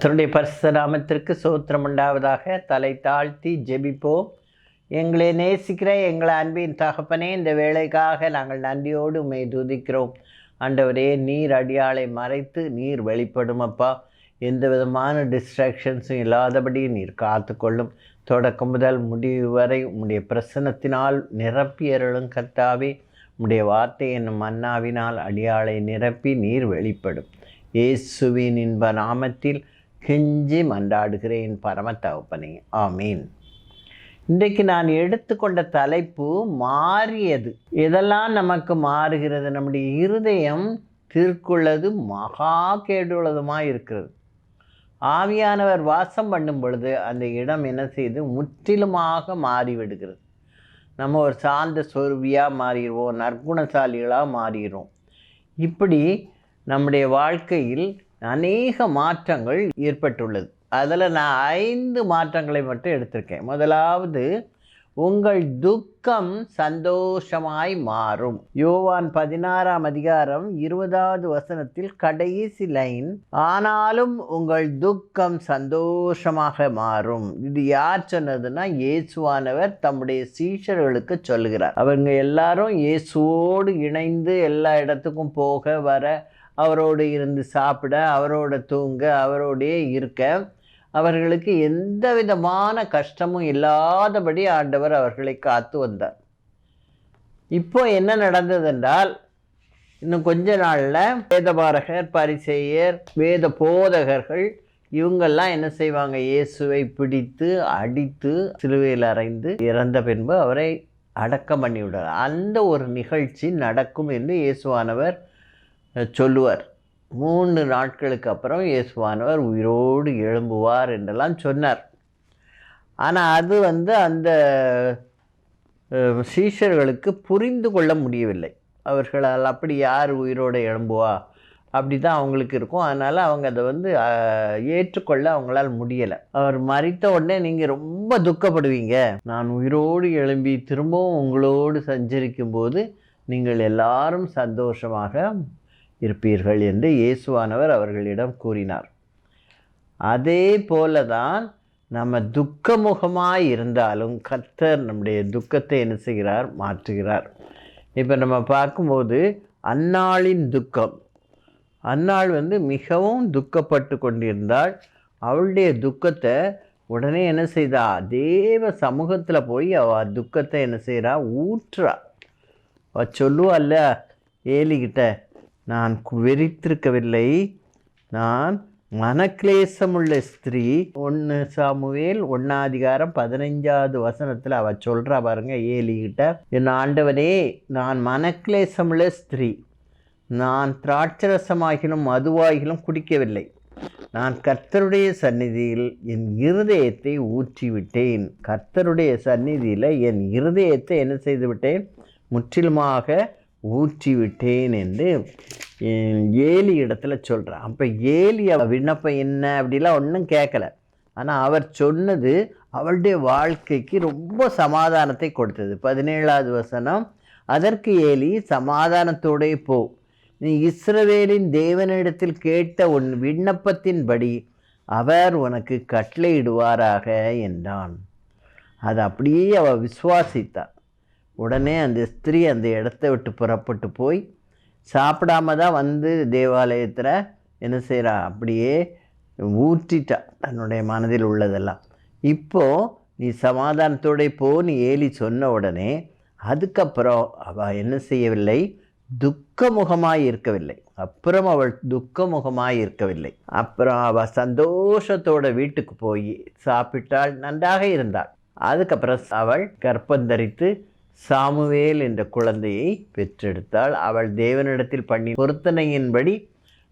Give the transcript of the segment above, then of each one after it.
கர்த்தருடைய பரிசுத்த நாமத்திற்கு ஸ்தோத்திரம் உண்டாவதாக. தலை தாழ்த்தி ஜெபிப்போம். எங்களை நேசிக்கிற எங்களை அன்பின் தகப்பனே, இந்த வேலைக்காக நாங்கள் நன்றியோடு உம்மை துதிக்கிறோம். ஆண்டவரே, நீர் அடியாளை மறைத்து நீர் வெளிப்படும் அப்பா. எந்த விதமான டிஸ்ட்ராக்ஷன்ஸும் இல்லாதபடி நீர் காத்துக்கொள்ளும். தொடக்கம் முதல் முடிவு வரை உம்முடைய பிரசன்னத்தினால் நிரப்பி அருளும் கர்த்தாவே. உம்முடைய வார்த்தை என்னும் மன்னாவினால் அடியாளை நிரப்பி நீர் வெளிப்படும். இயேசுவின் இன்ப நாமத்தில் கெஞ்சி மன்றாடுகிறேன் பரம தகப்பனே, ஆமீன். இன்றைக்கு நான் எடுத்துக்கொண்ட தலைப்பு மாறியது. எதெல்லாம் நமக்கு மாறுகிறது? நம்முடைய இருதயம் தீர்க்குள்ளது மகா கேடுள்ளதுமாக இருக்கிறது. ஆவியானவர் வாசம் பண்ணும் பொழுது அந்த இடம் என்ன செய்து முற்றிலுமாக மாறிவிடுகிறது. நம்ம ஒரு சார்ந்த சொருவியாக மாறிடுவோம், நற்குணசாலிகளாக மாறிடுவோம். இப்படி நம்முடைய வாழ்க்கையில் அநேக மாற்றங்கள் ஏற்பட்டுள்ளது. அதில் நான் 5 மாற்றங்களை மட்டும் எடுத்திருக்கேன். முதலாவது, உங்கள் துக்கம் சந்தோஷமாய் மாறும். யோவான் 16ஆம் அதிகாரம் 20வது வசனத்தில் கடைசி லைன், ஆனாலும் உங்கள் துக்கம் சந்தோஷமாக மாறும். இது யார் சொன்னதுன்னா, இயேசுவானவர் தம்முடைய சீஷர்களுக்கு சொல்லுகிறார். அவங்க எல்லாரும் இயேசுவோடு இணைந்து எல்லா இடத்துக்கும் போக வர, அவரோடு இருந்து சாப்பிட, அவரோட தூங்க, அவரோடே இருக்க, அவர்களுக்கு எந்த விதமான கஷ்டமும் இல்லாதபடி ஆண்டவர் அவர்களை காத்து வந்தார். இப்போ என்ன நடந்ததென்றால், இன்னும் கொஞ்ச நாளில் வேதபாரகர், பரிசேயர், வேத போதகர்கள் இவங்கெல்லாம் என்ன செய்வாங்க? இயேசுவை பிடித்து அடித்து சிலுவையில் அறைந்து இறந்த பின்பு அவரை அடக்கம் பண்ணிவிடுவார். அந்த ஒரு நிகழ்ச்சி நடக்கும் என்று இயேசுவானவர் சொல்லுவார். 3 நாட்களுக்கு அப்புறம் இயேசுவானவர் உயிரோடு எழும்புவார் என்றெல்லாம் சொன்னார். ஆனால் அது அந்த சீஷர்களுக்கு புரிந்து கொள்ள முடியவில்லை. அவர்களால் அப்படி யார் உயிரோடு எழும்புவா அப்படி தான் அவங்களுக்கு இருக்கும். அதனால் அவங்க அதை ஏற்றுக்கொள்ள அவங்களால் முடியலை. அவர் மரித்த உடனே நீங்கள் ரொம்ப துக்கப்படுவீங்க. நான் உயிரோடு எழும்பி திரும்பவும் உங்களோடு சஞ்சரிக்கும் போது நீங்கள் எல்லாரும் சந்தோஷமாக இருப்பீர்கள் என்று இயேசுவானவர் அவர்களிடம் கூறினார். அதே போல தான் நம்ம துக்கமுகமாய் இருந்தாலும் கர்த்தர் நம்முடைய துக்கத்தை என்ன செய்கிறார்? மாற்றுகிறார். இப்போ நம்ம பார்க்கும்போது அன்னாளின் துக்கம், அன்னாள் மிகவும் துக்கப்பட்டு கொண்டிருந்தாள். அவளுடைய துக்கத்தை உடனே என்ன செய்தா? தேவ சமூகத்தில் போய் அவள் துக்கத்தை என்ன செய்கிறா? ஊற்றுறா. அவள் சொல்லுவாள்ல ஏலிகிட்ட, நான் வெறித்திருக்கவில்லை, நான் மனக்லேசமுள்ள ஸ்திரீ. 1 சாமுவேல் 1ஆம் அதிகாரம் 15வது வசனத்தில் அவள் சொல்கிறா பாருங்க ஏலிகிட்ட, என் ஆண்டவனே, நான் மனக்லேசமுள்ள ஸ்திரீ, நான் திராட்சரசமாகிலும் மதுவாகிலும் குடிக்கவில்லை, நான் கர்த்தருடைய சந்நிதியில் என் இருதயத்தை ஊற்றிவிட்டேன். கர்த்தருடைய சந்நிதியில் என் இருதயத்தை என்ன செய்து விட்டேன்? முற்றிலுமாக ஊற்றிவிட்டேன் என்று ஏலி இடத்துல சொல்கிறான். அப்போ ஏலி விண்ணப்பம் என்ன அப்படிலாம் ஒன்றும் கேட்கல. ஆனால் அவர் சொன்னது அவளுடைய வாழ்க்கைக்கு ரொம்ப சமாதானத்தை கொடுத்தது. 17வது வசனம், அதற்கு ஏலி, சமாதானத்தோடே போ, நீ இஸ்ரவேலின் தேவனிடத்தில் கேட்ட உன் விண்ணப்பத்தின்படி அவர் உனக்கு கட்டளையிடுவாராக என்றான். அது அப்படியே அவள் விசுவாசித்தாள். உடனே அந்த ஸ்திரீ அந்த இடத்த விட்டு புறப்பட்டு போய் சாப்பிடாம தான் தேவாலயத்தில் என்ன செய்கிறா? அப்படியே ஊற்றிட்டா தன்னுடைய மனதில் உள்ளதெல்லாம். இப்போது நீ சமாதானத்தோட போ நீ ஏலி சொன்ன உடனே அதுக்கப்புறம் அவள் என்ன செய்யவில்லை? துக்கமுகமாய் இருக்கவில்லை. அப்புறம் அவள் துக்கமுகமாய் இருக்கவில்லை. அப்புறம் அவள் சந்தோஷத்தோட வீட்டுக்கு போய் சாப்பிட்டாள், நன்றாக இருந்தாள். அதுக்கப்புறம் அவள் கர்ப்பந்தரித்து சாமுவேல் என்ற குழந்தையை பெற்றெடுத்தாள். அவள் தேவனிடத்தில் பண்ணி பொருத்தனையின்படி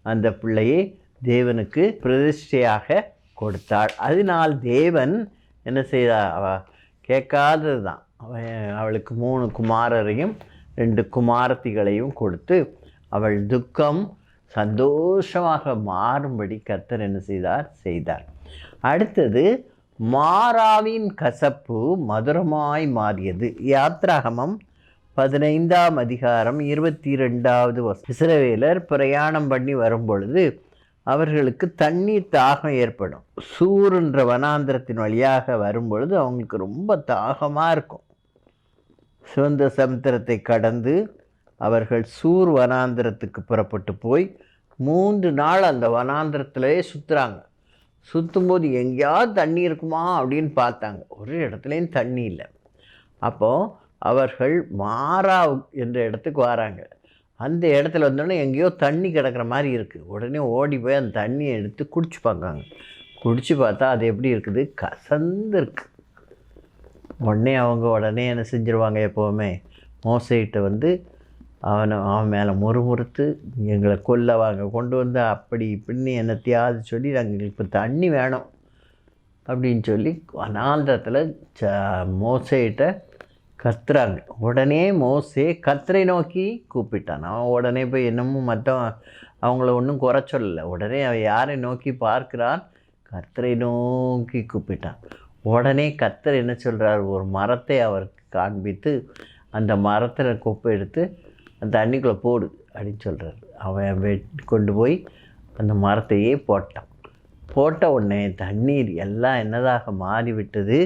அந்த பிள்ளையை தேவனுக்கு பிரதிஷ்டையாக கொடுத்தாள். அதனால் தேவன் என்ன செய்தார்? அவள் கேட்காதது தான். அவளுக்கு 3 குமாரரையும் 2 குமாரத்திகளையும் கொடுத்து அவள் துக்கம் சந்தோஷமாக மாறும்படி கர்த்தர் என்ன செய்தார். அடுத்தது, மாறாவின் கசப்பு மதுரமாய் மாறியது. யாத்ராகமம் 15ஆம் அதிகாரம் 22வது வசனம். இஸ்ரவேலர் பிரயாணம் பண்ணி வரும்பொழுது அவர்களுக்கு தண்ணீர் தாகம் ஏற்படும். சூருன்ற வனாந்திரத்தின் வழியாக வரும்பொழுது அவங்களுக்கு ரொம்ப தாகமாக இருக்கும். சிவந்த சமுத்திரத்தை கடந்து அவர்கள் சூர் வனாந்திரத்துக்கு புறப்பட்டு போய் 3 நாள் அந்த வனாந்திரத்திலேயே சுற்றுறாங்க. சுற்றும்போது எங்கேயாவது தண்ணி இருக்குமா அப்படின்னு பார்த்தாங்க. ஒரு இடத்துலையும் தண்ணி இல்லை. அப்போது அவர்கள் மாரா என்ற இடத்துக்கு வராங்க. அந்த இடத்துல வந்தோடனே எங்கேயோ தண்ணி கிடக்கிற மாதிரி இருக்குது. உடனே ஓடி போய் அந்த தண்ணியை எடுத்து குடிச்சு பார்க்காங்க. குடித்து பார்த்தா அது எப்படி இருக்குது? கசந்து இருக்கு. உடனே உடனே என்ன செஞ்சுருவாங்க? எப்போவுமே மோசைகிட்ட அவன் மேலே முறுமுறுத்து எங்களை கொல்ல வாங்க கொண்டு வந்து அப்படி இப்படின்னு என்னத்தையாவது சொல்லி நாங்கள் இப்போ தண்ணி வேணும் அப்படின்னு சொல்லி வனாந்திரத்தில் மோசைகிட்ட கத்துறாங்க. உடனே மோசே கர்த்தரை நோக்கி கூப்பிட்டான். அவன் உடனே போய் என்னமும் அவங்கள ஒன்றும் குறை சொல்லலை. உடனே அவன் யாரை நோக்கி பார்க்கிறான்? கர்த்தரை நோக்கி கூப்பிட்டான். உடனே கர்த்தர் என்ன சொல்கிறார்? ஒரு மரத்தை அவருக்கு காண்பித்து அந்த மரத்தில் குப்பை எடுத்து அந்த தண்ணிக்குள்ளே போடு அப்படின்னு சொல்கிறார். அவன் கொண்டு போய் அந்த மரத்தையே போட்டான். போட்ட உடனே தண்ணீர் எல்லாம் என்னதாக மாறிவிட்டது?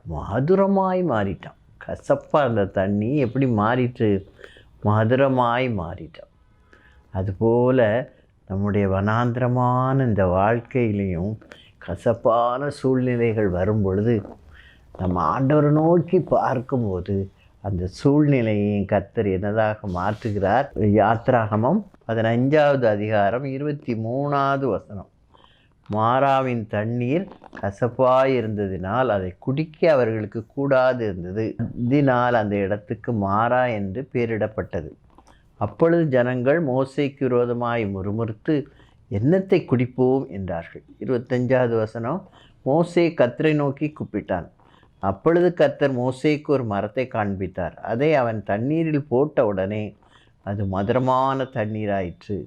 மதுரமாய் மாறிட்டான். கசப்பாக இருந்த தண்ணி எப்படி மாறிட்டு? மதுரமாய் மாறிட்டான். அதுபோல் நம்முடைய வனாந்திரமான இந்த வாழ்க்கையிலையும் கசப்பான சூழ்நிலைகள் வரும் பொழுது நம்ம ஆண்டவரை நோக்கி பார்க்கும்போது அந்த சூழ்நிலையையும் கர்த்தர் என்னதாக மாற்றுகிறார். யாத்திராகமம் 15வது அதிகாரம் 23வது வசனம். மாராவின் தண்ணீர் கசப்பாய் இருந்ததினால் அதை குடிக்க அவர்களுக்கு கூடாது இருந்தது. இதனால் அந்த இடத்துக்கு மாரா என்று பெயரிடப்பட்டது. அப்பொழுது ஜனங்கள் மோசேக்கு விரோதமாய் முறுமுறுத்து என்னத்தை குடிப்போம் என்றார்கள். 25வது வசனம். மோசே கர்த்தரை நோக்கி கூப்பிட்டான். அப்பொழுது கர்த்தர் மோசேக்கு ஒரு மரத்தை காண்பித்தார். அதை அவன் தண்ணீரில் போட்ட உடனே அது மதுரமான தண்ணீராயிற்று.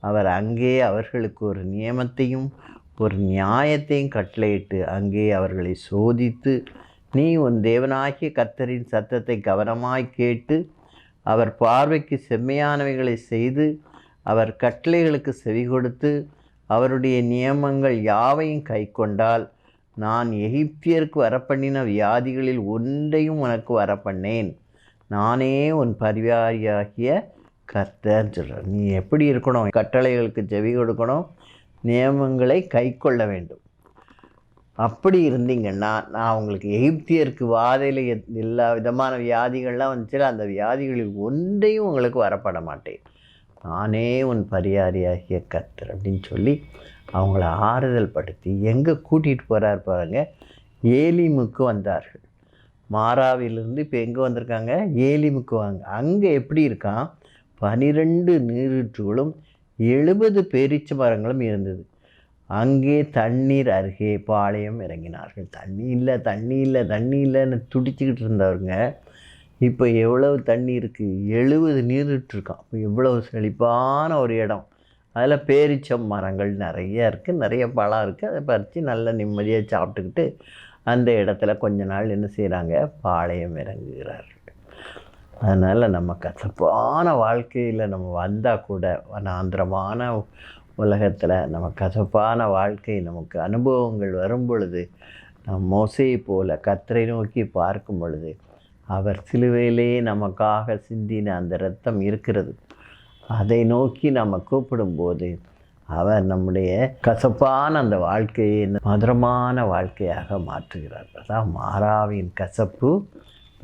அவர் அங்கே அவர்களுக்கு ஒரு நியமத்தையும் ஒரு நியாயத்தையும் கட்டளையிட்டு அங்கே அவர்களை சோதித்து, நீ உன் தேவனாகிய கர்த்தரின் சத்தத்தை கவனமாய் கேட்டு அவர் பார்வைக்கு செம்மையானவைகளை செய்து அவர் கட்டளைகளுக்கு செவி கொடுத்து அவருடைய நியமங்கள் யாவையும் கை கொண்டால் நான் எகிப்தியருக்கு வரப்பண்ணின வியாதிகளில் ஒன்றையும் உனக்கு வரப்பண்ணேன். நானே உன் பரிவாரியாகிய கர்த்தர்ன்னு சொல்கிறார். நீ எப்படி இருக்கணும்? கட்டளைகளுக்கு செவி கொடுக்கணும், நியமங்களை கை கொள்ள வேண்டும். அப்படி இருந்தீங்கன்னா நான் உங்களுக்கு எகிப்தியருக்கு வாதையில் எல்லா விதமான வியாதிகள்லாம் வந்துச்சு, அந்த வியாதிகளில் ஒன்றையும் உங்களுக்கு வரப்பட மாட்டேன். நானே உன் பரியாரியாகிய கர்த்தர் அப்படின்னு சொல்லி அவங்கள ஆறுதல் படுத்தி எங்கே கூட்டிகிட்டு போகிறார் பாருங்க. ஏலிமுக்கு வந்தார்கள். மாராவிலிருந்து இப்போ எங்கே வந்திருக்காங்க? ஏலிமுக்கு வாங்க. அங்கே எப்படி இருக்கான்? 12 நீரூற்றுகளும் 70 பேரீச்ச மரங்களும் இருந்தது. அங்கே தண்ணீர் அருகே பாளையம் இறங்கினார்கள். தண்ணி இல்லை, தண்ணி இல்லை, தண்ணி இல்லைன்னு துடிச்சிக்கிட்டு இருந்தவருங்க இப்போ எவ்வளவு தண்ணி இருக்குது? 70 நீரூற்று இருக்கான். இப்போ எவ்வளவு செழிப்பான ஒரு இடம். அதில் பேரீச்சம் மரங்கள் நிறைய இருக்குது, நிறைய பழம் இருக்குது. அதை பறித்து நல்லா நிம்மதியாக சாப்பிட்டுக்கிட்டு அந்த இடத்துல கொஞ்ச நாள் என்ன செய்கிறாங்க? பாளையம் இறங்குகிறார்கள். அதனால் நம்ம கசப்பான வாழ்க்கையில் நம்ம வந்தால் கூட வனாந்திரமான உலகத்தில் நம்ம கசப்பான வாழ்க்கை நமக்கு அனுபவங்கள் வரும் பொழுது நம் மோசேயை போல கர்த்தரை நோக்கி பார்க்கும் பொழுது அவர் சிலுவையிலே நமக்காக சிந்தின அந்த இரத்தம் இருக்கிறது. அதை நோக்கி நம்ம கூப்பிடும்போது அவர் நம்முடைய கசப்பான அந்த வாழ்க்கையை மதுரமான வாழ்க்கையாக மாற்றுகிறார். அதான் மாராவின் கசப்பு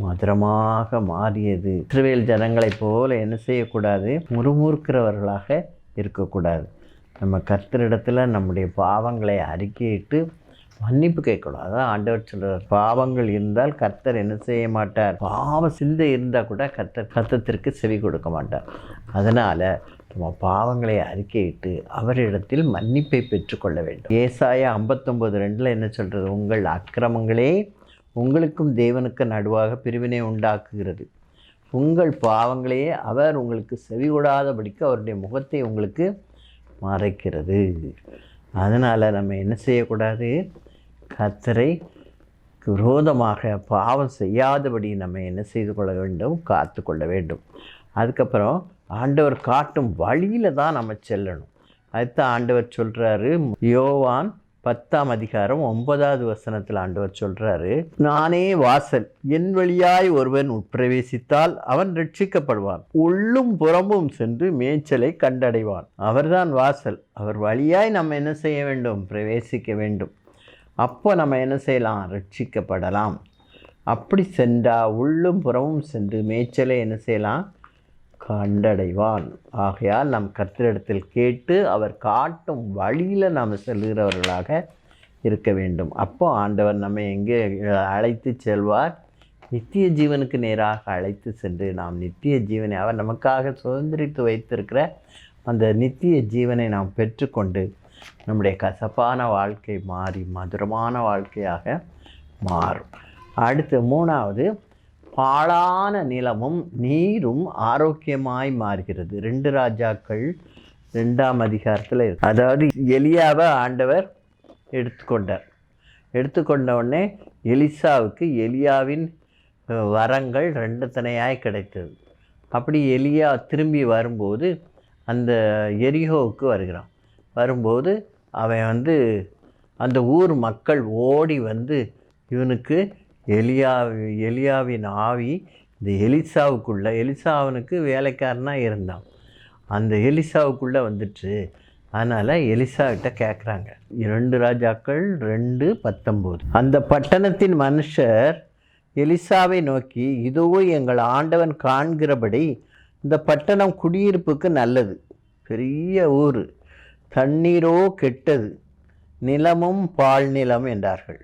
மதுரமாக மாறியது. இஸ்ரவேல் ஜனங்களைப் போல என்ன செய்யக்கூடாது? முறுமுறுக்கிறவர்களாக இருக்கக்கூடாது. நம்ம கர்த்தரிடத்தில் நம்முடைய பாவங்களை அறிக்கையிட்டு மன்னிப்பு கேட்கணும். அதான் ஆண்டவர் சொல்கிறார், பாவங்கள் இருந்தால் கர்த்தர் என்ன செய்ய மாட்டார்? பாவ சிந்தை இருந்தால் கூட கர்த்தர் சத்தத்திற்கு செவி கொடுக்க மாட்டார். அதனால் நம்ம பாவங்களை அறிக்கையிட்டு அவரிடத்தில் மன்னிப்பை பெற்றுக்கொள்ள வேண்டும். ஏசாயா 59:2 என்ன சொல்கிறது? உங்கள் அக்கிரமங்களே உங்களுக்கும் தேவனுக்கு நடுவாக பிரிவினை உண்டாக்குகிறது. உங்கள் பாவங்களையே அவர் உங்களுக்கு செவி கொடாதபடிக்கு அவருடைய முகத்தை உங்களுக்கு மறைக்கிறது. அதனால் நம்ம என்ன செய்யக்கூடாது? கர்த்தரை விரோதமாக பாவம் செய்யாதபடி நம்ம என்ன செய்து கொள்ள வேண்டும்? காத்து கொள்ள வேண்டும். அதுக்கப்புறம் ஆண்டவர் காட்டும் வழியில் தான் நம்ம செல்லணும். அதுதான் ஆண்டவர் சொல்கிறாரு. யோவான் 10ஆம் அதிகாரம் 9வது வசனத்தில் ஆண்டவர் சொல்கிறாரு, நானே வாசல், என் வழியாய் ஒருவன் உட்பிரவேசித்தால் அவன் ரட்சிக்கப்படுவான், உள்ளும் புறமும் சென்று மேய்ச்சலை கண்டடைவான். அவர்தான் வாசல். அவர் வழியாய் நம்ம என்ன செய்ய வேண்டும்? பிரவேசிக்க வேண்டும். அப்போ நம்ம என்ன செய்யலாம்? ரட்சிக்கப்படலாம். அப்படி சென்றால் உள்ளும் புறமும் சென்று மேய்ச்சலை என்ன செய்யலாம்? கண்டடைவான். ஆகையால் நம் கர்த்தரிடத்தில் கேட்டு அவர் காட்டும் வழியில் நாம் செல்கிறவர்களாக இருக்க வேண்டும். அப்போ ஆண்டவர் நம்ம எங்கே அழைத்து செல்வார்? நித்திய ஜீவனுக்கு நேராக அழைத்து சென்று நாம் நித்திய ஜீவனை அவர் நமக்காக சுதந்திரித்து வைத்திருக்கிற அந்த நித்திய ஜீவனை நாம் பெற்றுக்கொண்டு நம்முடைய கசப்பான வாழ்க்கை மாறி மதுரமான வாழ்க்கையாக மாறும். அடுத்து 3வது, பாழான நிலமும் நீரும் ஆரோக்கியமாய் மாறுகிறது. 2 ராஜாக்கள் 2ஆம் அதிகாரத்தில் இருக்கு. அதாவது எலியாவை ஆண்டவர் எடுத்துக்கொண்ட உடனே எலிசாவுக்கு எலியாவின் வரங்கள் 2 தனையாய் கிடைத்தது. அப்படி எலியா திரும்பி வரும்போது அந்த எரிகோவுக்கு வரும்போது அவன் அந்த ஊர் மக்கள் ஓடி இவனுக்கு எலியாவின் ஆவி இந்த எலிசா அவனுக்கு வேலைக்காரனாக இருந்தான், அந்த எலிசாவுக்குள்ளே வந்துட்டு அதனால் எலிசாக்கிட்ட கேட்குறாங்க. 2 ராஜாக்கள் 2:19. அந்த பட்டணத்தின் மனுஷர் எலிசாவை நோக்கி, இதோ எங்கள் ஆண்டவன் காண்கிறபடி இந்த பட்டணம் குடியிருப்புக்கு நல்லது, பெரிய ஊர், தண்ணீரோ கெட்டது, நிலமும் பால் நிலம் என்றார்கள்.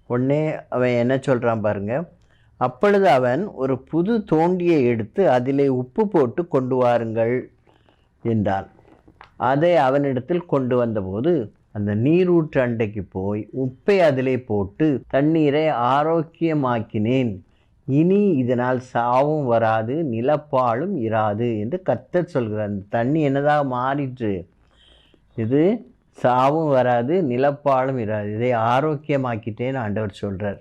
உடனே அவன் என்ன சொல்கிறான் பாருங்க. அப்பொழுது அவன் ஒரு புது தோண்டியை எடுத்து அதிலே உப்பு போட்டு கொண்டு வாருங்கள் என்றான். அதை அவனிடத்தில் கொண்டு வந்தபோது அந்த நீரூற்று அண்டைக்கு போய் உப்பை அதிலே போட்டு தண்ணீரை ஆரோக்கியமாக்கினேன், இனி இதனால் சாவும் வராது, நிலப்பாலும் இராது என்று கர்த்தர் சொல்கிறார். அந்த தண்ணி என்னதாக மாறிற்று? இது சாவும் வராது, நிலப்பாலும் இராது, இதை ஆரோக்கியமாக்கிட்டேன்னு ஆண்டவர் சொல்கிறார்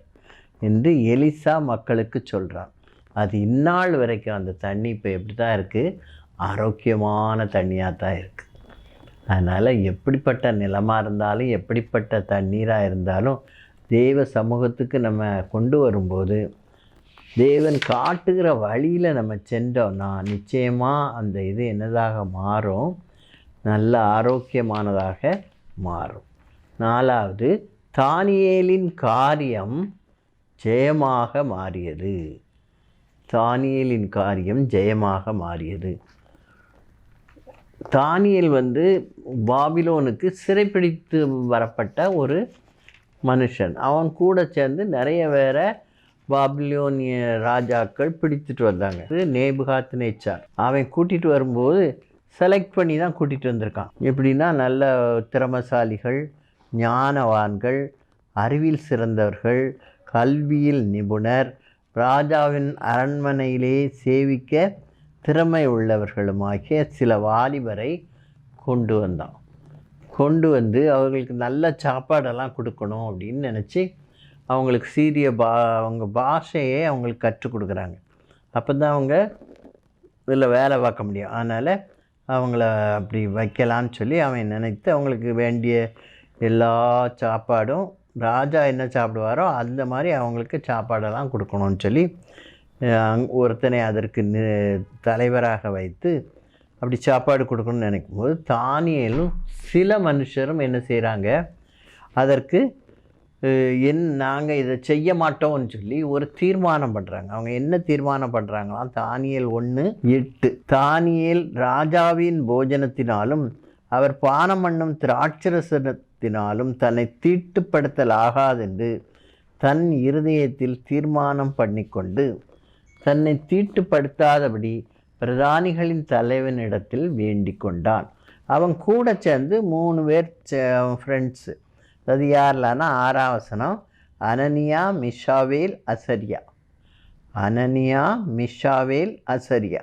என்று எலிசா மக்களுக்கு சொல்கிறான். அது இந்நாள் வரைக்கும் அந்த தண்ணி இப்போ எப்படி தான் இருக்குது? ஆரோக்கியமான தண்ணியாக தான் இருக்குது. அதனால் எப்படிப்பட்ட நிலமாக இருந்தாலும் எப்படிப்பட்ட தண்ணீராக இருந்தாலும் தேவ சமூகத்துக்கு நம்ம கொண்டு வரும்போது தேவன் காட்டுகிற வழியில் நம்ம சென்றோம்னா நிச்சயமாக அந்த இது என்னதாக மாறும்? நல்ல ஆரோக்கியமானதாக மாறும். 4வது, தானியேலின் காரியம் ஜெயமாக மாறியது. தானியேலின் காரியம் ஜெயமாக மாறியது. தானியேல் பாபிலோனுக்கு சிறைப்பிடித்து வரப்பட்ட ஒரு மனுஷன். அவன் கூட சேர்ந்து நிறைய பேரை பாபிலோனிய ராஜாக்கள் பிடித்துட்டு வந்தாங்க. நேபுகாத்நேச்சார் அவன் கூட்டிகிட்டு வரும்போது செலக்ட் பண்ணி தான் கூட்டிகிட்டு வந்திருக்கான். எப்படின்னா நல்ல திறமசாலிகள், ஞானவான்கள், அறிவில் சிறந்தவர்கள், கல்வியில் நிபுணர், ராஜாவின் அரண்மனையிலே சேவிக்க திறமை உள்ளவர்களுமாகிய சில வாலிபரை கொண்டு வந்து அவர்களுக்கு நல்ல சாப்பாடெல்லாம் கொடுக்கணும் அப்படின்னு நினச்சி அவங்களுக்கு அவங்க பாஷையே அவங்களுக்கு கற்றுக் கொடுக்குறாங்க. அப்போ தான் அவங்க இதில் வேலை பார்க்க முடியும். அதனால் அவங்கள அப்படி வைக்கலான்னு சொல்லி அவன் நினைத்து அவங்களுக்கு வேண்டிய எல்லா சாப்பாடும் ராஜா என்ன சாப்பிடுவாரோ அந்த மாதிரி அவங்களுக்கு சாப்பாடெல்லாம் கொடுக்கணும்னு சொல்லி ஒருத்தனை அதற்கு தலைவராக வைத்து அப்படி சாப்பாடு கொடுக்கணும்னு நினைக்கும்போது தானியேலும் சில மனுஷரும் என்ன செய்கிறாங்க? அதற்கு நாங்கள் இதை செய்ய மாட்டோம்னு சொல்லி ஒரு தீர்மானம் பண்ணுறாங்க. அவங்க என்ன தீர்மானம் பண்ணுறாங்களாம்? தானியேல் 1:8. தானியேல் ராஜாவின் போஜனத்தினாலும் அவர் பானம் பண்ணும் திராட்சரசத்தினாலும் தன்னை தீட்டுப்படுத்தலாகாதென்று தன் இருதயத்தில் தீர்மானம் பண்ணிக்கொண்டு தன்னை தீட்டுப்படுத்தாதபடி பிரதானிகளின் தலைவனிடத்தில் வேண்டிக் கொண்டான். அவன் கூட சேர்ந்து 3 பேர் ஃப்ரெண்ட்ஸு. அது யாரெல்லாம்னா 6ஆம் வசனம், அனனியா, மிஷாவேல், அசரியா.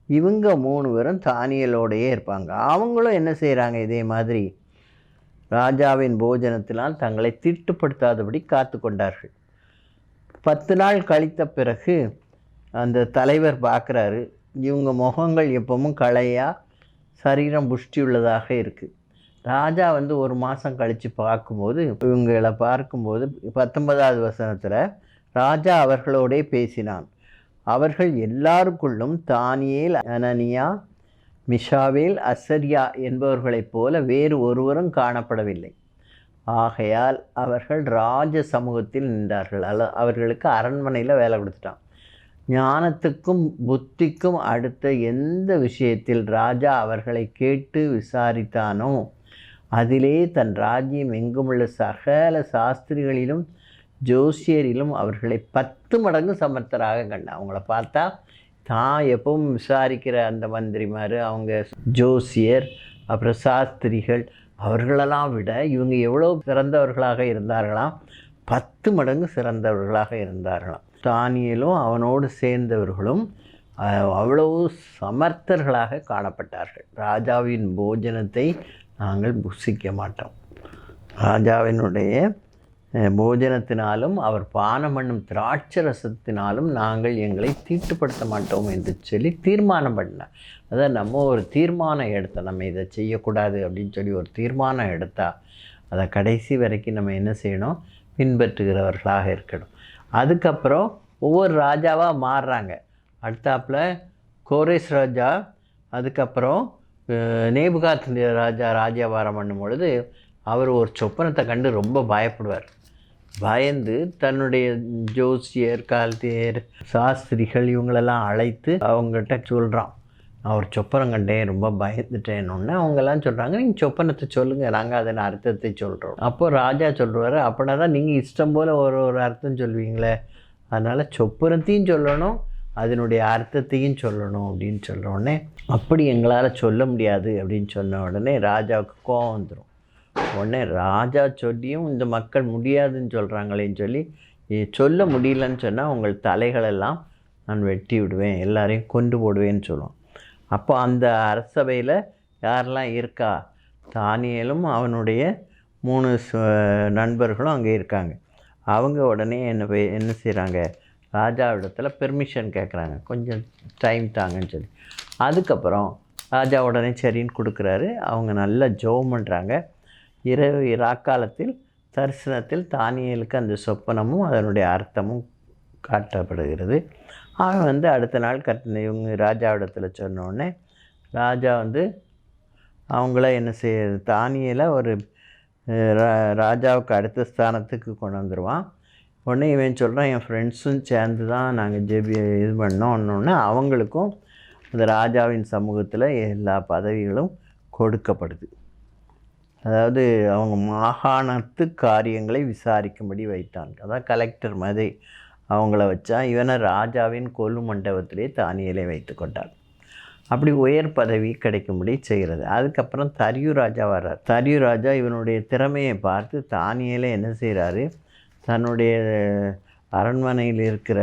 இவங்க 3 பேரும் தானியேலோடையே இருப்பாங்க. அவங்களும் என்ன செய்கிறாங்க? இதே மாதிரி ராஜாவின் போஜனத்தினால் தங்களை தீட்டுப்படுத்தாதபடி காத்து கொண்டார்கள். 10 நாள் கழித்த பிறகு அந்த தலைவர் பார்க்குறாரு, இவங்க முகங்கள் எப்பவும் களையாக சரீரம் புஷ்டியுள்ளதாக இருக்குது. ராஜா வந்து ஒரு மாதம் கழித்து பார்க்கும்போது, இவங்களை பார்க்கும்போது 19வது வசனத்தில் ராஜா அவர்களோடே பேசினான். அவர்கள் எல்லாருக்குள்ளும் தானியேல், அனனியா, மிஷாவேல், அசரியா என்பவர்களைப் போல வேறு ஒருவரும் காணப்படவில்லை. ஆகையால் அவர்கள் ராஜ சமூகத்தில் நின்றார்கள். அவர்களுக்கு அரண்மனையில் வேலை கொடுத்துட்டான். ஞானத்துக்கும் புத்திக்கும் அடுத்த எந்த விஷயத்தில் ராஜா அவர்களை கேட்டு விசாரித்தானோ அதிலே தன் ராஜ்யம் எங்குமுள்ள சகல சாஸ்திரிகளிலும் ஜோசியரிலும் அவர்களை 10 மடங்கு சமர்த்தராக கண்டான். அவங்கள பார்த்தா தான் எப்பவும் விசாரிக்கிற அந்த மந்திரிமார், அவங்க ஜோசியர், அப்புறம் சாஸ்திரிகள், அவர்களெல்லாம் விட இவங்க எவ்வளோ சிறந்தவர்களாக இருந்தார்களாம், 10 மடங்கு சிறந்தவர்களாக இருந்தார்களாம். தானியேலும் அவனோடு சேர்ந்தவர்களும் அவ்வளவு சமர்த்தர்களாக காணப்பட்டார்கள். ராஜாவின் போஜனத்தை நாங்கள் புசிக்க மாட்டோம். ராஜாவினுடைய போஜனத்தினாலும் அவர் பானம் பண்ணும் திராட்சரசத்தினாலும் நாங்கள் எங்களை தீட்டுப்படுத்த மாட்டோம் என்று சொல்லி தீர்மானம் பண்ணார். அதான் நம்ம ஒரு தீர்மானம் எடுத்தோம், நம்ம இதை செய்யக்கூடாது அப்படின்னு சொல்லி ஒரு தீர்மானம் எடுத்தால் அதை கடைசி வரைக்கும் நம்ம என்ன செய்யணும், பின்பற்றுகிறவர்களாக இருக்கணும். அதுக்கப்புறம் ஒவ்வொரு ராஜாவாக மாறுறாங்க. அடுத்தாப்பில் கோரேஸ் ராஜா, அதுக்கப்புறம் நேபுகாத் ராஜா ராஜ்யபாரம் பண்ணும் பொழுது அவர் ஒரு சொப்பனத்தை கண்டு ரொம்ப பயப்படுவார். பயந்து தன்னுடைய ஜோசியர், கால்தேர், சாஸ்திரிகள் இவங்களெல்லாம் அழைத்து அவங்ககிட்ட சொல்கிறான், நான் ஒரு சொப்பனம் கண்டேன், ரொம்ப பயந்துட்டேன்னு. அவங்கெல்லாம் சொல்கிறாங்க, நீங்கள் சொப்பனத்தை சொல்லுங்கள், நாங்கள் அதன் அர்த்தத்தை சொல்கிறோம். அப்போது ராஜா சொல்லுவார், அப்படின்னா தான் நீங்கள் இஷ்டம் போல் ஒரு அர்த்தம் சொல்வீங்களே, அதனால் சொப்பனத்தையும் சொல்லணும், அதனுடைய அர்த்தத்தையும் சொல்லணும் அப்படின்னு சொல்கிற உடனே, அப்படி எங்களால் சொல்ல முடியாது அப்படின்னு சொன்ன உடனே ராஜாவுக்கு கோபம் வந்துடும். உடனே ராஜா சொல்லியும் இந்த மக்கள் முடியாதுன்னு சொல்கிறாங்களேன்னு சொல்லி, சொல்ல முடியலன்னு சொன்னால் உங்கள் தலைகளெல்லாம் நான் வெட்டி விடுவேன், எல்லாரையும் கொண்டு போடுவேன்னு சொல்லுவோம். அப்போ அந்த அரசபையில் யாரெல்லாம் இருக்கா, தானியேலும் அவனுடைய 3 நண்பர்களும் அங்கே இருக்காங்க. அவங்க உடனே என்ன செய்கிறாங்க, ராஜாவிடத்தில் பெர்மிஷன் கேட்குறாங்க, கொஞ்சம் டைம் தாங்கன்னு சொல்லி. அதுக்கப்புறம் ராஜா உடனே சரின்னு கொடுக்குறாரு. அவங்க நல்லா ஜெபம் பண்ணுறாங்க. இரவு ராக்காலத்தில் தரிசனத்தில் தானியேலுக்கு அந்த சொப்பனமும் அதனுடைய அர்த்தமும் காட்டப்படுகிறது. அவன் அடுத்த நாள் இவங்க ராஜாவிடத்தில் சொன்னோடனே ராஜா அவங்கள என்ன செய்ய, தானியேலை ஒரு ராஜாவுக்கு அடுத்த ஸ்தானத்துக்கு கொண்டு வந்துடுவான். உடனே இவன் சொல்கிறான், என் ஃப்ரெண்ட்ஸும் சேர்ந்து தான் நாங்கள் இது பண்ணோன்னொன்னே அவங்களுக்கும் அந்த ராஜாவின் சமூகத்தில் எல்லா பதவிகளும் கொடுக்கப்படுது. அதாவது அவங்க மாகாணத்து காரியங்களை விசாரிக்கும்படி வைத்தான். அதான் கலெக்டர் மாதிரி அவங்கள வச்சா. இவனை ராஜாவின் கொலு மண்டபத்திலே தானியேலை வைத்து கொண்டார். அப்படி உயர் பதவி கிடைக்கும்படி செய்கிறது. அதுக்கப்புறம் தரியு ராஜா வர்றார். தரியு ராஜா இவனுடைய திறமையை பார்த்து தானியேலை என்ன செய்கிறாரு, தன்னுடைய அரண்மனையில் இருக்கிற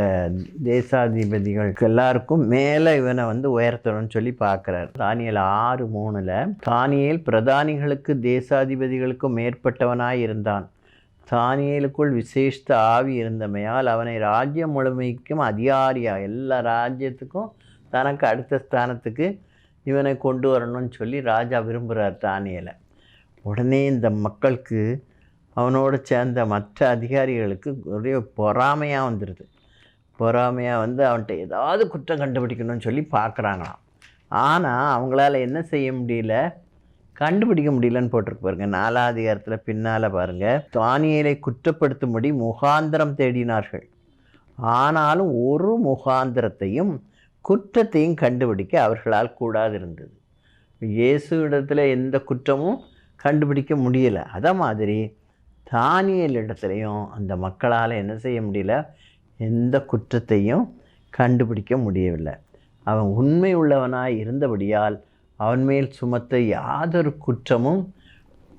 தேசாதிபதிகளுக்கு எல்லாருக்கும் மேலே இவனை உயர்த்தணும்னு சொல்லி பார்க்குறாரு. தானியேல் 6:3 தானியேல் பிரதானிகளுக்கு தேசாதிபதிகளுக்கும் மேற்பட்டவனாய் இருந்தான். தானியேலுக்குள் விசேஷ ஆவி இருந்தமையால் அவனை ராஜ்யம் முழுமைக்கும் அதிகாரியாக எல்லா ராஜ்யத்துக்கும் தனக்கு அடுத்த ஸ்தானத்துக்கு இவனை கொண்டு வரணும்னு சொல்லி ராஜா விரும்புகிறார் தானியேலை. உடனே இந்த மக்களுக்கு அவனோடு சேர்ந்த மற்ற அதிகாரிகளுக்கு ஒரே பொறாமையாக வந்துடுது. பொறாமையாக அவன்கிட்ட ஏதாவது குற்றம் கண்டுபிடிக்கணும்னு சொல்லி பார்க்குறாங்களாம். ஆனால் அவங்களால என்ன செய்ய முடியல, கண்டுபிடிக்க முடியலன்னு போட்டிருக்கு பாருங்க. 4ஆம் அதிகாரத்தில் பின்னால் பாருங்கள், தானியேலை குற்றப்படுத்தும்படி முகாந்திரம் தேடினார்கள், ஆனாலும் ஒரு முகாந்திரத்தையும் குற்றத்தையும் கண்டுபிடிக்க அவர்களால் கூடாது இருந்தது. இயேசு இடத்துல எந்த குற்றமும் கண்டுபிடிக்க முடியலை. அதை மாதிரி தானியேல் இடத்துலையும் அந்த மக்களால் என்ன செய்ய முடியல, எந்த குற்றத்தையும் கண்டுபிடிக்க முடியவில்லை. அவன் உண்மை உள்ளவனாய் இருந்தபடியால் அவன் மேல் சுமத்த யாதொரு குற்றமும்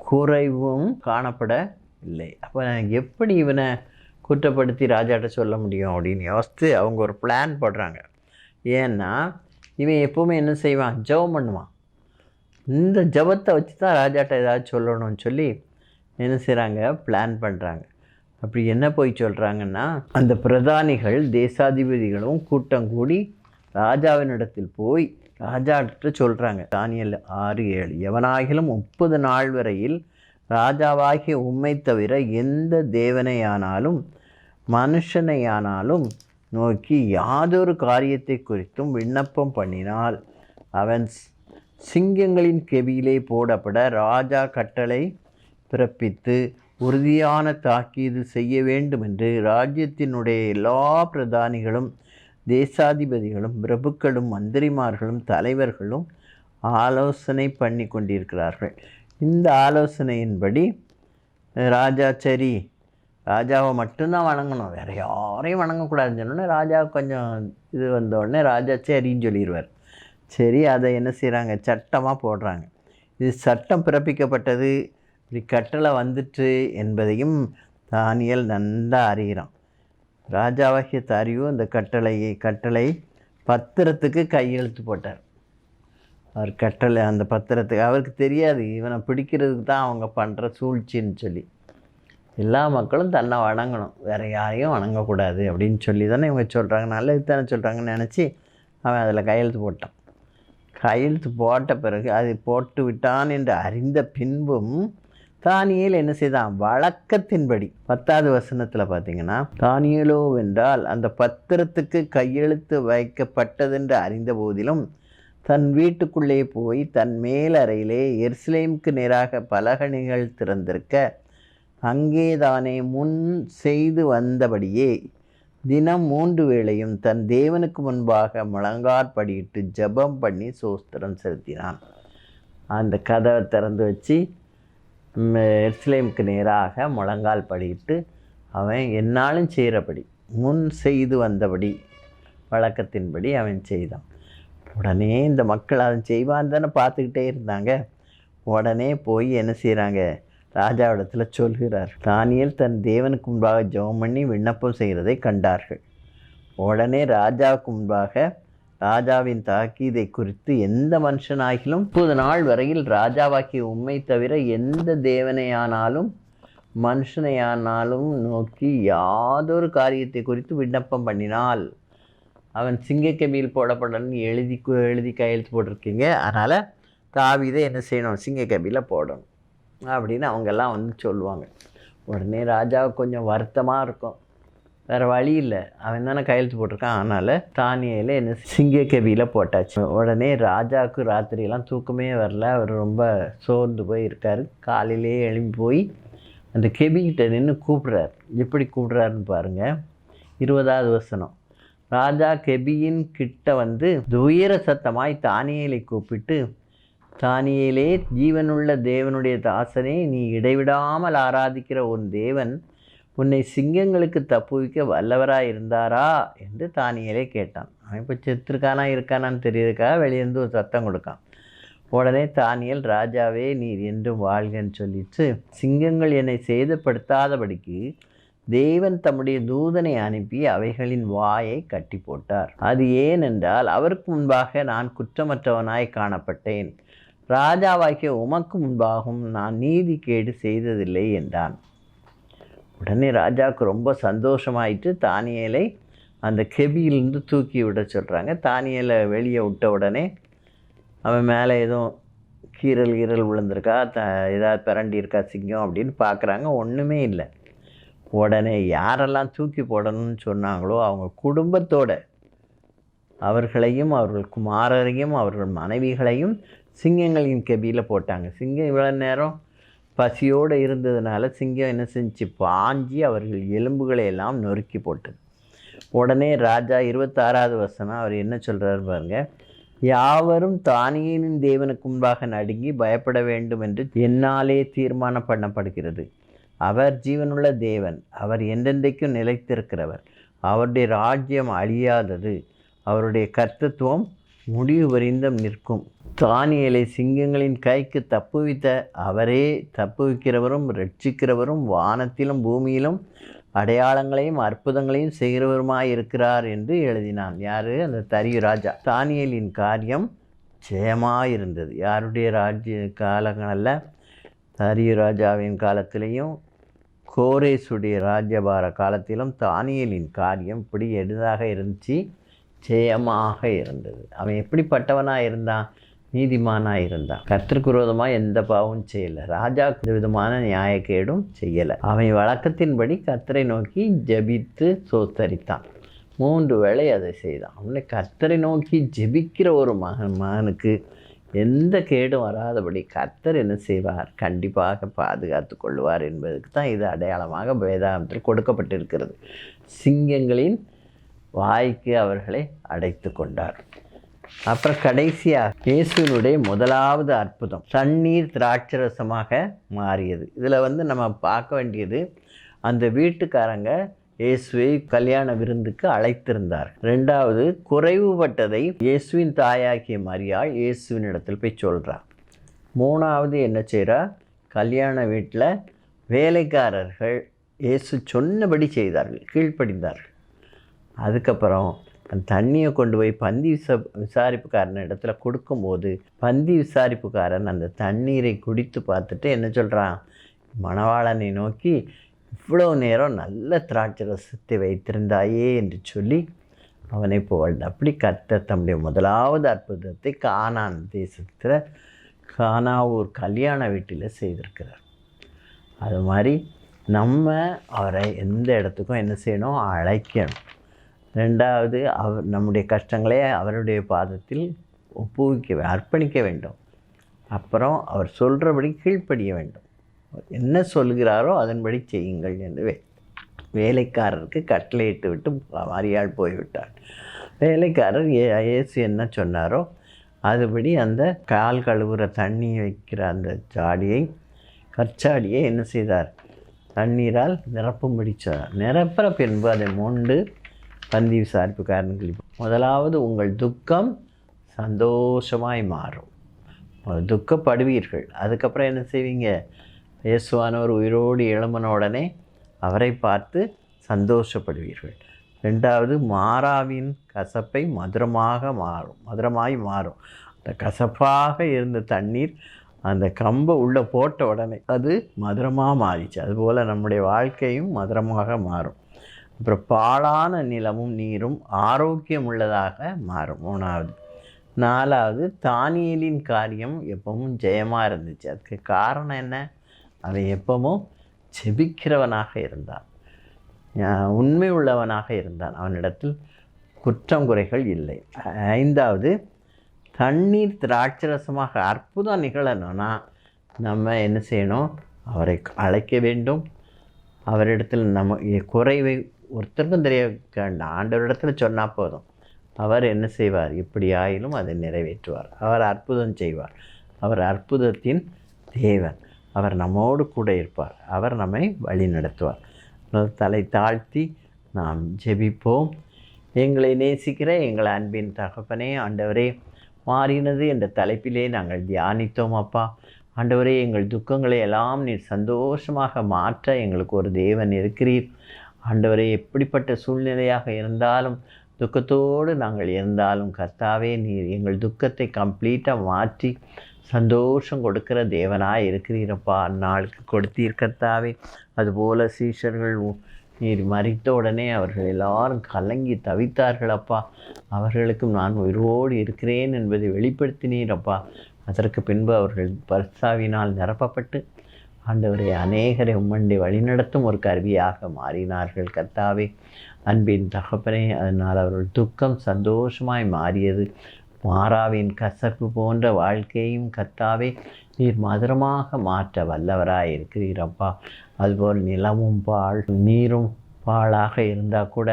குறைவும் காணப்படவில்லை. அப்போ எப்படி இவனை குற்றப்படுத்தி ராஜாட்ட சொல்ல முடியும் அப்படின்னு யோசித்து அவங்க ஒரு பிளான் போடுறாங்க. ஏன்னா இவன் எப்போவுமே என்ன செய்வான், ஜெபம் பண்ணுவான். இந்த ஜெபத்தை வச்சு தான் ராஜாட்ட ஏதாவது சொல்லணும்னு சொல்லி என்ன செய்கிறாங்க, பிளான் பண்ணுறாங்க. அப்படி என்ன போய் சொல்கிறாங்கன்னா, அந்த பிரதானிகள் தேசாதிபதிகளும் கூட்டம் கூடி ராஜாவினிடத்தில் போய் ராஜாக்கிட்ட சொல்கிறாங்க. தானியேல் 6:7, எவனாகிலும் 30 நாள் வரையில் ராஜாவாகிய உம்மை தவிர எந்த தேவனையானாலும் மனுஷனையானாலும் நோக்கி யாதொரு காரியத்தை குறித்தும் விண்ணப்பம் பண்ணினால் அவன் சிங்கங்களின் கெபியிலே போடப்பட ராஜா கட்டளை பிறப்பித்து உறுதியான தாக்கீது செய்ய வேண்டும் என்று ராஜ்யத்தினுடைய எல்லா பிரதானிகளும் தேசாதிபதிகளும் பிரபுக்களும் மந்திரிமார்களும் தலைவர்களும் ஆலோசனை பண்ணி கொண்டிருக்கிறார்கள். இந்த ஆலோசனையின்படி ராஜா சரி ராஜாவை மட்டும்தான் வணங்கணும், வேறு யாரையும் வணங்கக்கூடாதுன்னு சொன்னோடனே ராஜாவுக்கு கொஞ்சம் இது வந்தோடனே ராஜா சரின்னு சொல்லிடுவார். சரி, அதை என்ன செய்கிறாங்க, சட்டமாக போடுறாங்க. இது சட்டம் பிறப்பிக்கப்பட்டது, இப்படி கட்டளை வந்துட்டு என்பதையும் தானியேல் நன்றாக அறிகிறான். ராஜாவாகிய தாரியு அந்த கட்டளை பத்திரத்துக்கு கையெழுத்து போட்டார். அவர் கட்டளை அந்த பத்திரத்துக்கு அவருக்கு தெரியாது இவனை பிடிக்கிறதுக்கு தான் அவங்க பண்ணுற சூழ்ச்சின்னு சொல்லி. எல்லா மக்களும் தன்னை வணங்கணும், வேறு யாரையும் வணங்கக்கூடாது அப்படின்னு சொல்லி தானே இவங்க சொல்கிறாங்க, நல்லது தானே சொல்கிறாங்கன்னு நினச்சி அவன் அதில் கையெழுத்து போட்டான். கையெழுத்து போட்ட பிறகு அது போட்டு விட்டான் என்று அறிந்த பின்பும் தானியேல் என்ன செய்தான், வழக்கத்தின்படி 10வது வசனத்தில் பார்த்தீங்கன்னா, தானியேலோ வென்றால் அந்த பத்திரத்துக்கு கையெழுத்து வைக்கப்பட்டதென்று அறிந்த போதிலும் தன் வீட்டுக்குள்ளே போய் தன் மேலறையிலே எருசலேமுக்கு நேராக பலகணிகள் திறந்திருக்க அங்கேதானே முன் செய்து வந்தபடியே தினம் 3 வேளையும் தன் தேவனுக்கு முன்பாக முழங்காற்படியிட்டு ஜெபம் பண்ணி சோஸ்திரம் செலுத்தினான். அந்த கதவை திறந்து வச்சு எருசலேமுக்கு நேராக முழங்கால் படியிட்டு அவன் என்னாலும் செய்கிறபடி முன் செய்து வந்தபடி வழக்கத்தின்படி அவன் செய்தான். உடனே இந்த மக்கள் அதை செய்வான்னு தானே பார்த்துக்கிட்டே இருந்தாங்க. உடனே போய் என்ன செய்கிறாங்க, ராஜாவிடத்தில் சொல்கிறார். தானியேல் தன் தேவனுக்கு முன்பாக ஜெபம் பண்ணி விண்ணப்பம் செய்கிறதை கண்டார்கள். உடனே ராஜாவுக்கு முன்பாக ராஜாவின் தாக்கீதை குறித்து எந்த மனுஷனாகிலும் 30 நாள் வரையில் ராஜாவாக்கிய உம்மை தவிர எந்த தேவனையானாலும் மனுஷனையானாலும் நோக்கி யாதொரு காரியத்தை குறித்து விண்ணப்பம் பண்ணினால் அவன் சிங்கக்கெபியில் போடப்படணும்னு எழுதி கையெழுத்து போட்டிருக்கீங்க, அதனால் தாவீதை என்ன செய்யணும், சிங்கக்கெபியில் போடணும் அப்படின்னு அவங்கெல்லாம் வந்து சொல்லுவாங்க. உடனே ராஜாவுக்கு கொஞ்சம் வருத்தமாக இருக்கும், வேறு வழி இல்லை, அவன் தானே கையெழுத்து போட்டிருக்கான். அதனால் தானியேல் என்ன சிங்கக்கெபியில் போட்டாச்சு. உடனே ராஜாவுக்கு ராத்திரியெல்லாம் தூக்கமே வரல, அவர் ரொம்ப சோர்ந்து போய் இருக்கார். காலையிலே எழும்பி போய் அந்த கெபிகிட்ட நின்று கூப்பிட்றார். எப்படி கூப்பிட்றாருன்னு பாருங்கள், 20வது வசனம். ராஜா கெபியின் கிட்ட வந்து துயர சத்தமாய் தானியேலை கூப்பிட்டு, தானியேலே, ஜீவனுள்ள தேவனுடைய தாசனே, நீ இடைவிடாமல் ஆராதிக்கிற உன் தேவன் உன்னை சிங்கங்களுக்கு தப்புவிக்க வல்லவராக இருந்தாரா என்று தானியேலே கேட்டான். அவன் இப்போ செத்துருக்கானா இருக்கானான்னு தெரியறதுக்காக வெளியேருந்து ஒரு சத்தம் கொடுக்கான். உடனே தானியேல், ராஜாவே நீர் என்றும் வாழ்கன்னு சொல்லிட்டு, சிங்கங்கள் என்னை சேதப்படுத்தாதபடிக்கு தேவன் தம்முடைய தூதனை அனுப்பி அவைகளின் வாயை கட்டி போட்டார். அது ஏனென்றால் அவருக்கு முன்பாக நான் குற்றமற்றவனாய் காணப்பட்டேன், ராஜாவாகிய உமக்கு முன்பாகவும் நான் நீதி கேடு செய்ததில்லை என்றான். உடனே ராஜாவுக்கு ரொம்ப சந்தோஷமாயிட்டு தானியேலை அந்த கெபியிலிருந்து தூக்கி விட சொல்கிறாங்க. தானியேலை வெளியே விட்ட உடனே அவன் மேலே எதுவும் கீரல் விழுந்திருக்கா, ஏதாவது பிறண்டி இருக்கா சிங்கம் அப்படின்னு பார்க்குறாங்க. ஒன்றுமே இல்லை. உடனே யாரெல்லாம் தூக்கி போடணும்னு சொன்னாங்களோ அவங்க குடும்பத்தோடு அவர்களையும் அவர்கள் குமாரரையும் அவர்கள் மனைவிகளையும் சிங்கங்களின் கெபியில் போட்டாங்க. சிங்கம் இவ்வளோ நேரம் பசியோடு இருந்ததுனால சிங்கம் என்ன செஞ்சு பாஞ்சி அவர்கள் எலும்புகளை எல்லாம் நொறுக்கி போட்டது. உடனே ராஜா 26வது வசனம் அவர் என்ன சொல்கிறார் பாருங்க, யாவரும் தானியேலின் தேவனுக்கு முன்பாக நடுங்கி பயப்பட வேண்டும் என்று என்னாலே தீர்மானம் பண்ணப்படுகிறது. அவர் ஜீவனுள்ள தேவன், அவர் என்றென்றைக்கும் நிலைத்திருக்கிறவர், அவருடைய ராஜ்யம் அழியாதது, அவருடைய கர்த்தத்துவம் முடிவு வரிந்தும் நிற்கும். தானியேலை சிங்கங்களின் கைக்கு தப்புவித்த அவரே தப்புவிக்கிறவரும் ரட்சிக்கிறவரும் வானத்திலும் பூமியிலும் அடையாளங்களையும் அற்புதங்களையும் செய்கிறவருமாய் இருக்கிறார் என்று எழுதினான். யார்? அந்த தரியு ராஜா. தானியேலின் காரியம் ஜெயமாயிருந்தது. யாருடைய ராஜ்ய காலங்களில்? தரியு ராஜாவின் காலத்திலையும் கோரேசுடைய ராஜ்யபார காலத்திலும் தானியேலின் காரியம் இப்படி எளிதாக இருந்துச்சு. ஜெயமாக இருந்தது. அவன் எப்படிப்பட்டவனாக இருந்தான்? நீதிமானாக இருந்தான். கர்த்தருக்கு விரோதமாக எந்த பாவமும் செய்யலை. ராஜா எந்த விதமான நியாயக்கேடும் செய்யலை. அவன் வழக்கத்தின்படி கர்த்தரை நோக்கி ஜெபித்து சோத்தரித்தான். 3 வேளை அதை செய்தான். அவனை கர்த்தரை நோக்கி ஜெபிக்கிற ஒரு மகனுக்கு எந்த கேடும் வராதபடி கர்த்தர் என்ன செய்வார்? கண்டிப்பாக பாதுகாத்து கொள்வார் என்பதுக்கு தான் இது அடையாளமாக வேதாகமத்தில் கொடுக்கப்பட்டிருக்கிறது. சிங்கங்களின் வாய்க்கு அவர்களை அடைத்து கொண்டார். அப்புறம் கடைசியாக இயேசுவினுடைய முதலாவது அற்புதம் தண்ணீர் திராட்சரசமாக மாறியது. இதில் நம்ம பார்க்க வேண்டியது, அந்த வீட்டுக்காரங்க இயேசுவை கல்யாண விருந்துக்கு அழைத்திருந்தார். 2வது, குறைவுபட்டதை இயேசுவின் தாயாகிய மரியாள் இயேசுவின் இடத்தில் போய் சொல்கிறார். 3வது என்ன செய்கிறா? கல்யாண வீட்டில் வேலைக்காரர்கள் இயேசு சொன்னபடி செய்தார்கள், கீழ்ப்படிந்தார்கள். அதுக்கப்புறம் அந்த தண்ணியை கொண்டு போய் பந்தி விசாரிப்புக்காரன் இடத்துல கொடுக்கும்போது பந்தி விசாரிப்புக்காரன் அந்த தண்ணீரை குடித்து பார்த்துட்டு என்ன சொல்கிறான்? மணவாளனை நோக்கி, இவ்வளோ நேரம் நல்ல திராட்சரசத்தை வைத்திருந்தாயே என்று சொல்லி அவனை புகழ்ந்தார். அப்படி கர்த்தர் தம்முடைய முதலாவது அற்புதத்தை கானான் தேசத்தில் கானாவூர் கல்யாண வீட்டில் செய்திருக்கிறார். அது மாதிரி நம்ம அவரை எந்த இடத்துக்கும் என்ன செய்யணும்? அழைக்கணும். 2வது, நம்முடைய கஷ்டங்களை அவருடைய பாதத்தில் அர்ப்பணிக்க வேண்டும். அப்புறம் அவர் சொல்கிறபடி கீழ்ப்படிய வேண்டும். என்ன சொல்கிறாரோ அதன்படி செய்யுங்கள் என்று வேலைக்காரருக்கு கட்டளையிட்டு விட்டு மரியாள் போய்விட்டார். வேலைக்காரர் இயேசு என்ன சொன்னாரோ அதுபடி அந்த கால் கழுவுற தண்ணி வைக்கிற அந்த கற்சாடியை என்ன செய்தார்? தண்ணீரால் நிரப்பும்படி சொன்னார். நிரப்புற பின்பு அதை மொண்டு பந்தி விசாரிப்புக்காரர்கள், முதலாவது உங்கள் துக்கம் சந்தோஷமாய் மாறும். துக்கப்படுவீர்கள். அதுக்கப்புறம் என்ன செய்வீங்க? இயேசுவானவர் உயிரோடு எழும்பின உடனே அவரை பார்த்து சந்தோஷப்படுவீர்கள். 2வது, மாறாவின் கசப்பை மதுரமாய் மாறும். அந்த கசப்பாக இருந்த தண்ணீர் அந்த கம்பை உள்ளே போட்ட உடனே அது மதுரமாக மாறிச்சு. அதுபோல் நம்முடைய வாழ்க்கையும் மதுரமாக மாறும். அப்புறம் பாழான நிலமும் நீரும் ஆரோக்கியம் உள்ளதாக மாறும். 3வது. 4வது, தானியேலின் காரியம் எப்பவும் ஜெயமாக இருந்துச்சு. அதுக்கு காரணம் என்ன? அவன் எப்பவும் ஜெபிக்கிறவனாக இருந்தான், உண்மை உள்ளவனாக இருந்தான். அவனிடத்தில் குற்றம் குறைகள் இல்லை. 5வது, தண்ணீர் திராட்சரசமாக அற்புதம் நிகழணும்னா நம்ம என்ன செய்யணும்? அவரை அழைக்க வேண்டும். அவரிடத்தில் நம்ம குறைவை ஒருத்தருக்கும் தெரிய வேண்டாம். ஆண்டவரிடத்தில் சொன்னால் போதும். அவர் என்ன செய்வார்? எப்படி ஆயிலும் அதை நிறைவேற்றுவார். அவர் அற்புதம் செய்வார். அவர் அற்புதத்தின் தேவன். அவர் நம்மோடு கூட இருப்பார். அவர் நம்மை வழி நடத்துவார். தலை தாழ்த்தி நாம் ஜெபிப்போம். எங்களை நேசிக்கிற எங்கள் அன்பின் தகப்பனே, ஆண்டவரே, மாறினது என்ற தலைப்பிலே நாங்கள் தியானித்தோம். அப்பா ஆண்டவரே, எங்கள் துக்கங்களை எல்லாம் நீர் சந்தோஷமாக மாற்ற எங்களுக்கு ஒரு தேவன் இருக்கிறீர். ஆண்டவரே, எப்படிப்பட்ட சூழ்நிலையாக இருந்தாலும், துக்கத்தோடு நாங்கள் இருந்தாலும் கர்த்தாவே, நீர் எங்கள் துக்கத்தை கம்ப்ளீட்டாக மாற்றி சந்தோஷம் கொடுக்கிற தேவனாக இருக்கிறீரப்பா. அந்நாளுக்கு கொடுத்தீர் கர்த்தாவே. அதுபோல் சீஷர்கள் நீர் மறித்த உடனே அவர்கள் எல்லாரும் கலங்கி தவித்தார்களப்பா. அவர்களுக்கும் நான் உயிரோடு இருக்கிறேன் என்பதை வெளிப்படுத்தினீரப்பா. அதற்கு பின்பு அவர்கள் பரிசாவினால் நிரப்பப்பட்டு ஆண்டவரை அநேகரை உம்மண்டை வழிநடத்தும் ஒரு கருவியாக மாறினார்கள் கர்த்தாவே. அன்பின் தகப்பனே, அதனால் அவர்கள் துக்கம் சந்தோஷமாய் மாறியது. மாறாவின் கசப்பு போன்ற வாழ்க்கையும் கர்த்தாவே நீர் மதுரமாக மாற்ற வல்லவராய் இருக்கிறீரப்பா. அதுபோல் நிலமும் நீரும் பாழாக இருந்தால் கூட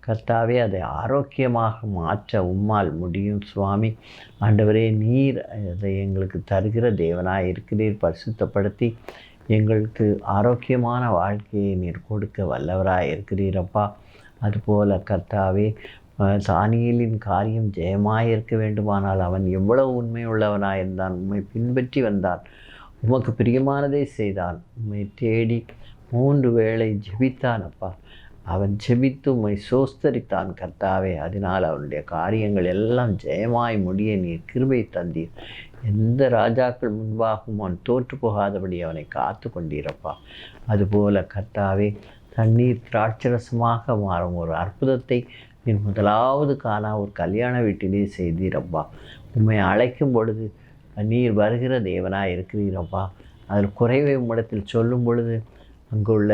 கர்த்தாவே அதை ஆரோக்கியமாக மாற்ற உம்மால் முடியும் சுவாமி. ஆண்டவரே, நீர் அதை எங்களுக்கு தருகிற தேவனாய் இருக்கிறீர். பரிசுத்தப்படுத்தி எங்களுக்கு ஆரோக்கியமான வாழ்க்கையை நீர் கொடுக்க வல்லவராய் இருக்கிறீரப்பா. அதுபோல் கர்த்தாவே, தானியேலின் காரியம் ஜெயமாக இருக்க வேண்டுமானால் அவன் எவ்வளவு உண்மை உள்ளவனாக இருந்தான், உம்மை பின்பற்றி வந்தான், உமக்கு பிரியமானதை செய்தான், உம்மை தேடி 3 வேளை ஜெபித்தான் அப்பா. அவன் ஜெபித்து உம்மை சோஸ்தரித்தான் கர்த்தாவே. அதனால் அவனுடைய காரியங்கள் எல்லாம் ஜெயமாய் முடிய நீர் கிருபை தந்தீர். எந்த ராஜாக்கள் முன்பாகவும் அவன் தோற்று போகாதபடி அவனை காத்து கொண்டீரப்பா. அதுபோல கர்த்தாவே, தண்ணீர் திராட்சரசமாக மாறும் ஒரு அற்புதத்தை நீர் முதலாவது காணா ஒரு கல்யாண வீட்டிலே செய்தீரப்பா. உம்மை அழைக்கும் பொழுது நீர் வருகிற தேவனாக இருக்கிறீரப்பா. அதில் குறைவை உம்மிடத்தில் சொல்லும் பொழுது அங்குள்ள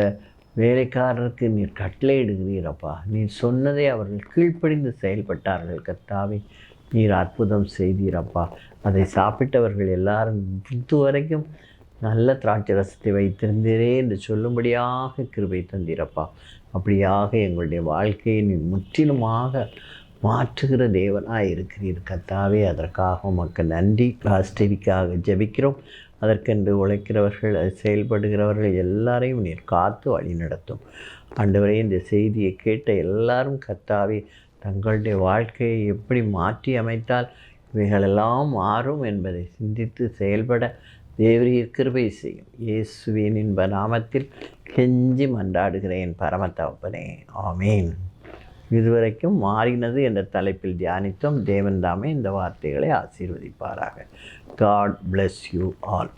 வேலைக்காரருக்கு நீர் கட்டளையிடுகிறீரப்பா. நீர் சொன்னதை அவர்கள் கீழ்ப்படிந்து செயல்பட்டார்கள் கர்த்தாவே. நீர் அற்புதம் செய்தீரப்பா. அதை சாப்பிட்டவர்கள் எல்லாரும் வரைக்கும் நல்ல திராட்சை ரசத்தை வைத்திருந்தீரே என்று சொல்லும்படியாக கிருபை தந்தீரப்பா. அப்படியாக எங்களுடைய வாழ்க்கையை நீ முற்றிலுமாக மாற்றுகிற தேவனாக இருக்கிறீர் கர்த்தாவே. அதற்காக உமக்கு நன்றி. பாஸ்டரிக்காக ஜெபிக்கிறோம். அதற்கென்று உழைக்கிறவர்கள், அது செயல்படுகிறவர்கள் எல்லாரையும் நீர் காத்து வழி நடத்தும். ஆண்டவரே, இந்த செய்தியை கேட்ட எல்லாரும் கர்த்தாவே தங்களுடைய வாழ்க்கையை எப்படி மாற்றி அமைத்தால் இவைகளெல்லாம் மாறும் என்பதை சிந்தித்து செயல்பட தேவரீர் கிருபை செய்யும். இயேசுவின் இன்ப நாமத்தில் கெஞ்சி மன்றாடுகிறேன் பரமதகப்பனே, ஆமேன். இதுவரைக்கும் மாறினது என்ற தலைப்பில் தியானித்தோம். தேவன் தாமே இந்த வார்த்தைகளை ஆசீர்வதிப்பாராக. God bless you all.